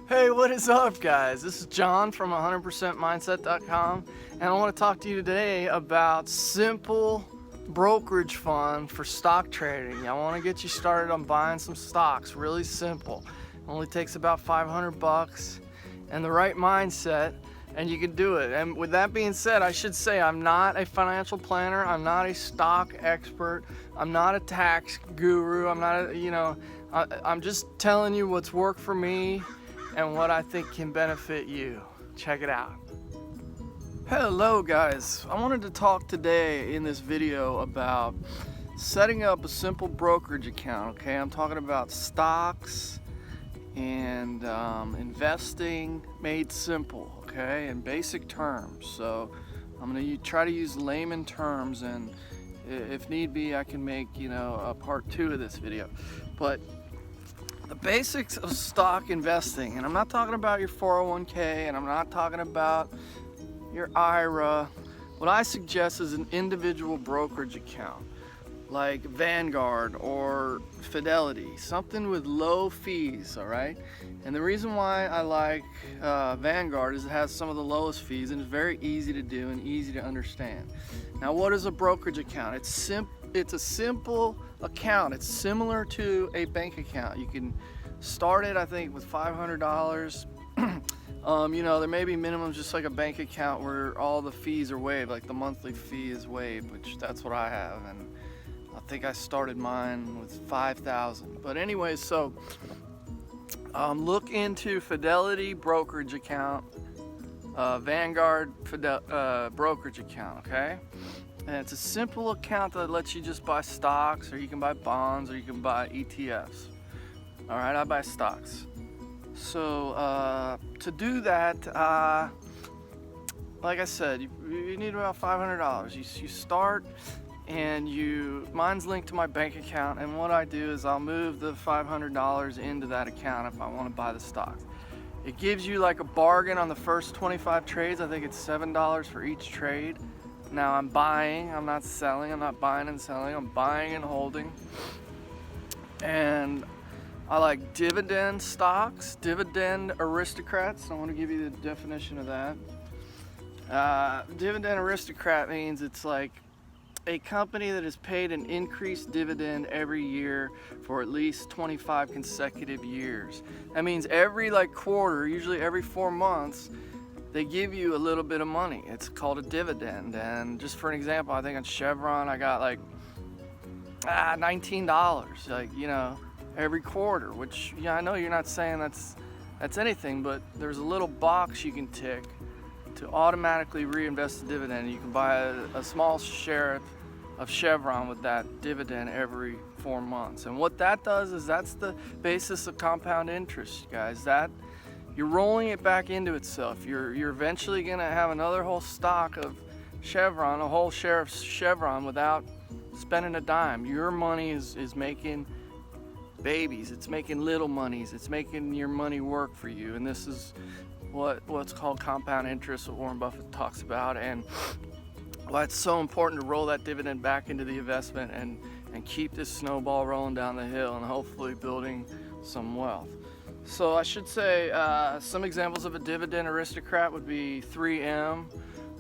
Hey, what is up, guys? This is John from 100%mindset.com, and I want to talk to you today about simple brokerage fund for stock trading. I want to get you started on buying some stocks. Really simple. It only takes about $500 and the right mindset, and you can do it. And with that being said, I should say I'm not a financial planner. I'm not a stock expert. I'm not a tax guru. I'm not I'm just telling you what's worked for me and what I think can benefit you. Check it out. Hello guys, I wanted to talk today in this video about setting up a simple brokerage account. Okay, I'm talking about stocks and investing made simple, okay, in basic terms. So I'm going to try to use layman terms, and if need be I can make a part 2 of this video. But the basics of stock investing, and I'm not talking about your 401k, and I'm not talking about your IRA. What I suggest is an individual brokerage account like Vanguard or Fidelity, something with low fees, all right? And the reason why I like Vanguard is it has some of the lowest fees and it's very easy to do and easy to understand. Now, what is a brokerage account? It's a simple account. It's similar to a bank account. You can start it, I think, with $500. There may be minimums just like a bank account where all the fees are waived, like the monthly fee is waived, which that's what I have, and I think I started mine with $5,000. But anyway, so look into Fidelity brokerage account, Vanguard brokerage account, okay? And it's a simple account that lets you just buy stocks, or you can buy bonds, or you can buy ETFs. All right, I buy stocks. So to do that, like I said, you need about $500. You start, and mine's linked to my bank account, and what I do is I'll move the $500 into that account if I want to buy the stock. It gives you like a bargain on the first 25 trades. I think it's $7 for each trade. Now I'm buying, I'm not selling, I'm not buying and selling, I'm buying and holding. And I like dividend stocks, Dividend Aristocrats. I want to give you the definition of that. Dividend Aristocrat means it's like a company that has paid an increased dividend every year for at least 25 consecutive years. That means every quarter, usually every 4 months, they give you a little bit of money. It's called a dividend. And just for an example, I think on Chevron I got like $19, every quarter, which I know you're not saying that's anything, but there's a little box you can tick to automatically reinvest the dividend. You can buy a small share of Chevron with that dividend every 4 months. And what that does is that's the basis of compound interest, guys. That you're rolling it back into itself. You're eventually gonna have another whole stock of Chevron, a whole share of Chevron without spending a dime. Your money is making babies. It's making little monies. It's making your money work for you. And this is what's called compound interest, what Warren Buffett talks about, and why it's so important to roll that dividend back into the investment and keep this snowball rolling down the hill and hopefully building some wealth. So I should say some examples of a Dividend Aristocrat would be 3M,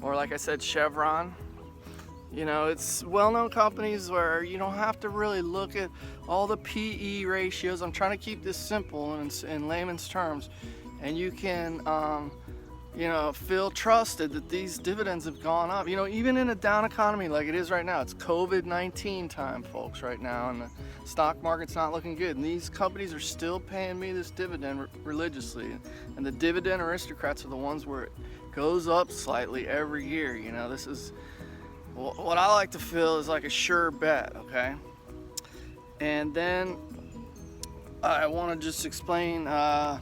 or like I said, Chevron. It's well-known companies where you don't have to really look at all the PE ratios. I'm trying to keep this simple in layman's terms, and you can feel trusted that these dividends have gone up. Even in a down economy like it is right now, it's COVID-19 time, folks, right now, and the stock market's not looking good. And these companies are still paying me this dividend religiously. And the Dividend Aristocrats are the ones where it goes up slightly every year. This is what I like to feel is like a sure bet, okay? And then I want to just explain that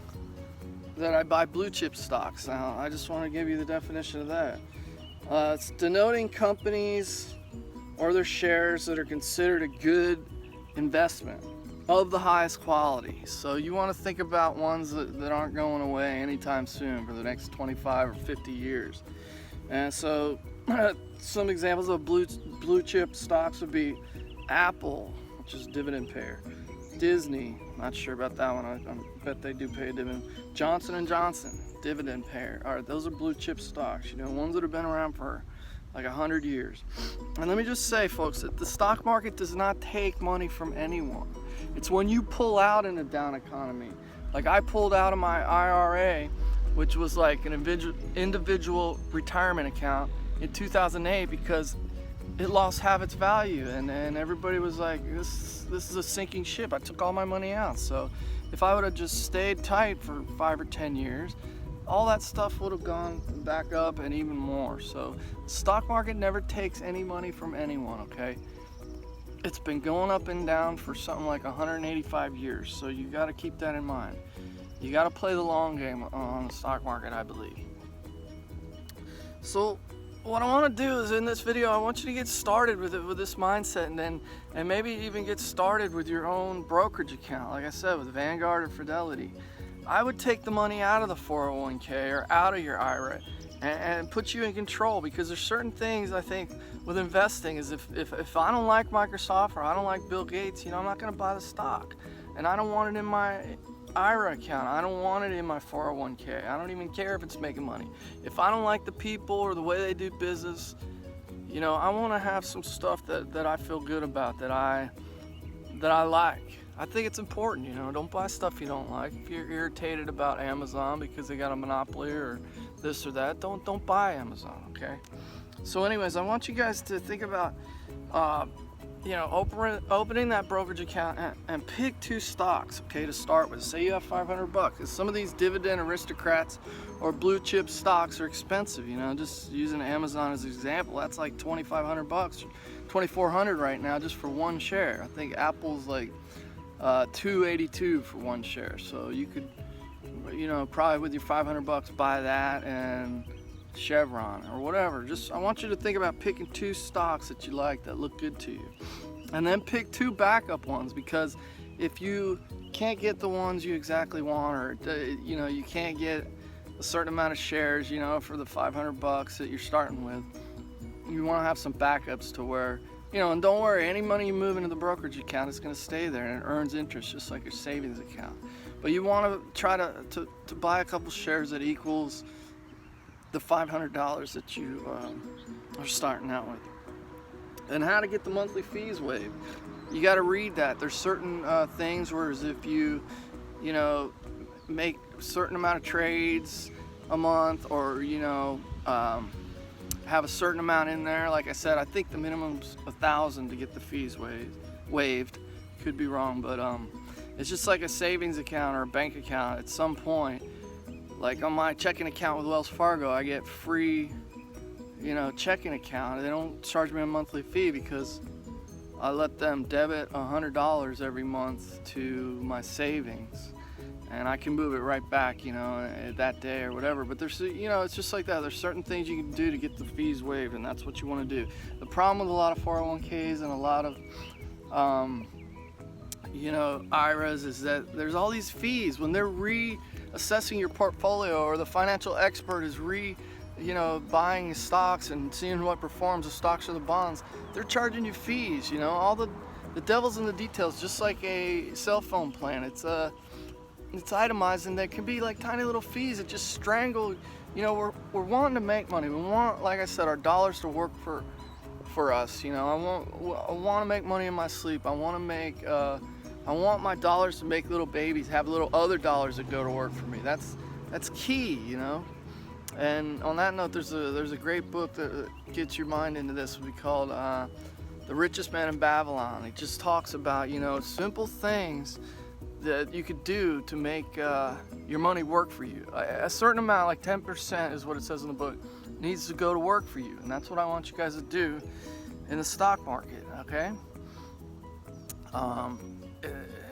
I buy blue chip stocks. Now, I just want to give you the definition of that. It's denoting companies or their shares that are considered a good investment of the highest quality. So you want to think about ones that aren't going away anytime soon for the next 25 or 50 years. And so some examples of blue chip stocks would be Apple, which is a dividend payer, Disney, not sure about that one. I bet they do pay a dividend. Johnson & Johnson, dividend payer. All right, those are blue chip stocks, you know, ones that have been around for like 100 years. And let me just say, folks, that the stock market does not take money from anyone. It's when you pull out in a down economy. Like I pulled out of my IRA, which was like an individual retirement account in 2008 because it lost half its value, and everybody was like, this is a sinking ship. I took all my money out. So if I would have just stayed tight for 5 or 10 years, all that stuff would have gone back up and even more. So the stock market never takes any money from anyone, okay? It's been going up and down for something like 185 years, so you got to keep that in mind. You got to play the long game on the stock market, I believe. So what I want to do is, in this video, I want you to get started with this mindset, and maybe even get started with your own brokerage account. Like I said, with Vanguard or Fidelity, I would take the money out of the 401k or out of your IRA and put you in control, because there's certain things I think with investing is if I don't like Microsoft or I don't like Bill Gates, you know, I'm not going to buy the stock, and I don't want it in my IRA account. I don't want it in my 401k. I don't even care if it's making money. If I don't like the people or the way they do business, you know, I want to have some stuff that I feel good about, that I like. I think it's important, you know, don't buy stuff you don't like. If you're irritated about Amazon because they got a monopoly or this or that, don't buy Amazon, okay? So anyways, I want you guys to think about, you know, opening that brokerage account and pick 2 stocks, okay, to start with. Say you have $500. Some of these Dividend Aristocrats or blue chip stocks are expensive, you know, just using Amazon as an example, that's like $2,500, $2,400 right now just for one share. I think Apple's like $282 for one share. So you could, you know, probably with your $500 buy that and Chevron or whatever. Just, I want you to think about picking 2 stocks that you like, that look good to you, and then pick 2 backup ones, because if you can't get the ones you exactly want, or you know, you can't get a certain amount of shares, you know, for the $500 that you're starting with, you want to have some backups to where, you know, and don't worry, any money you move into the brokerage account is going to stay there, and it earns interest just like your savings account. But you want to try to buy a couple shares that equals the $500 that you are starting out with. And how to get the monthly fees waived. You got to read that. There's certain things where if you know, make a certain amount of trades a month, or, you know, have a certain amount in there. Like I said, I think the minimum's $1,000 to get the fees waived. Could be wrong, but it's just like a savings account or a bank account. At some point, like on my checking account with Wells Fargo, I get free, you know, checking account. They don't charge me a monthly fee because I let them debit $100 every month to my savings, and I can move it right back, you know, that day or whatever. But there's, you know, it's just like that. There's certain things you can do to get the fees waived, and that's what you want to do. The problem with a lot of 401ks and a lot of, you know, IRAs is that there's all these fees when they're reassessing your portfolio, or the financial expert is you know, buying stocks and seeing what performs, the stocks or the bonds. They're charging you fees, you know. All the devil's in the details, just like a cell phone plan. It's itemized, and there can be like tiny little fees that just strangle. You know, we're wanting to make money. We want, like I said, our dollars to work for us. You know, I want to make money in my sleep. I want to make I want my dollars to make little babies, have little other dollars that go to work for me. That's key, you know. And on that note, there's a great book that gets your mind into this. We called The Richest Man in Babylon. It just talks about, you know, simple things that you could do to make your money work for you. A certain amount, like 10% is what it says in the book, needs to go to work for you. And that's what I want you guys to do in the stock market, okay?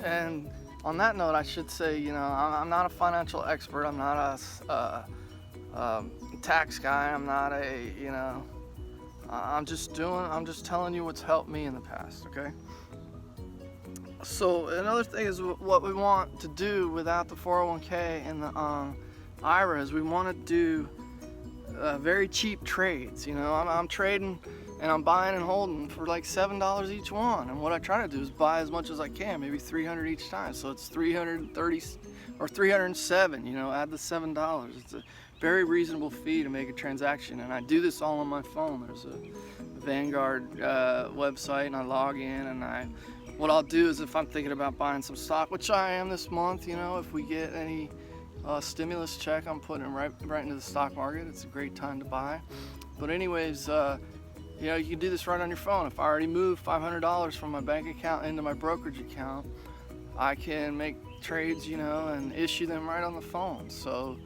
And on that note, I should say, you know, I'm not a financial expert. I'm not a tax guy. I'm not a, you know, I'm just telling you what's helped me in the past, okay? So another thing is what we want to do without the 401k and the IRAs. We want to do very cheap trades. You know, I'm trading, and I'm buying and holding for like $7 each one. And what I try to do is buy as much as I can, maybe 300 each time. So it's 330 or 307, you know, add the $7. It's a very reasonable fee to make a transaction, and I do this all on my phone. There's a Vanguard website, and I log in, and what I'll do is, if I'm thinking about buying some stock, which I am this month, you know, if we get any stimulus check, I'm putting it right into the stock market. It's a great time to buy. But anyways, you know, you can do this right on your phone. If I already moved $500 from my bank account into my brokerage account, I can make trades, you know, and issue them right on the phone. So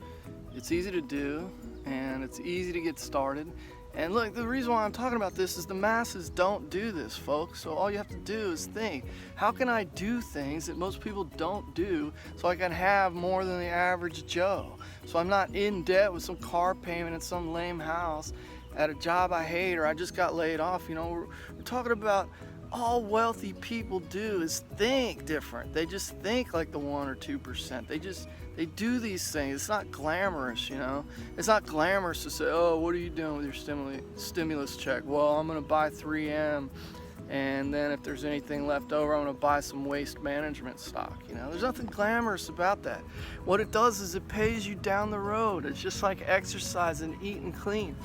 it's easy to do, and it's easy to get started. And look, the reason why I'm talking about this is the masses don't do this, folks. So all you have to do is think, how can I do things that most people don't do so I can have more than the average Joe? So I'm not in debt with some car payment in some lame house at a job I hate, or I just got laid off. You know, we're talking about all wealthy people do is think different. They just think like the 1 or 2%. They do these things. It's not glamorous, you know. It's not glamorous to say, oh, what are you doing with your stimulus check? Well, I'm gonna buy 3M, and then if there's anything left over, I'm gonna buy some waste management stock. You know, there's nothing glamorous about that. What it does is it pays you down the road. It's just like exercise and eating clean.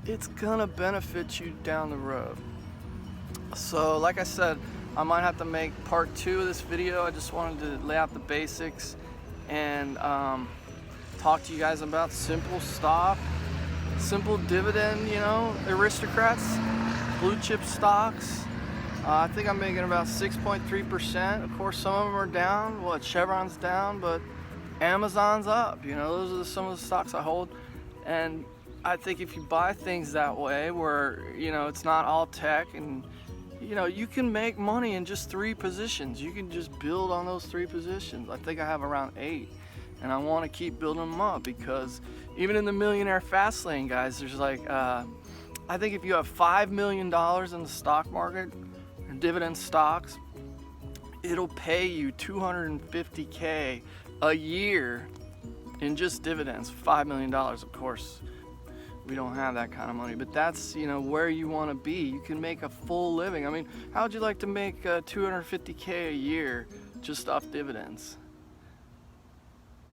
It's gonna benefit you down the road. So like I said, I might have to make part 2 of this video. I just wanted to lay out the basics and talk to you guys about simple stock, simple dividend, you know, aristocrats, blue chip stocks. I think I'm making about 6.3%. Of course, some of them are down. What, Chevron's down, but Amazon's up. You know, those are some of the stocks I hold. And I think if you buy things that way, where, you know, it's not all tech, and you know, you can make money in just 3 positions. You can just build on those 3 positions. I think I have around 8, and I want to keep building them up, because even in the millionaire fast lane, guys, there's like, I think if you have $5 million in the stock market, or dividend stocks, it'll pay you $250K a year in just dividends. $5 million, of course. We don't have that kind of money, but that's, you know, where you want to be. You can make a full living. I mean, how would you like to make $250K a year just off dividends?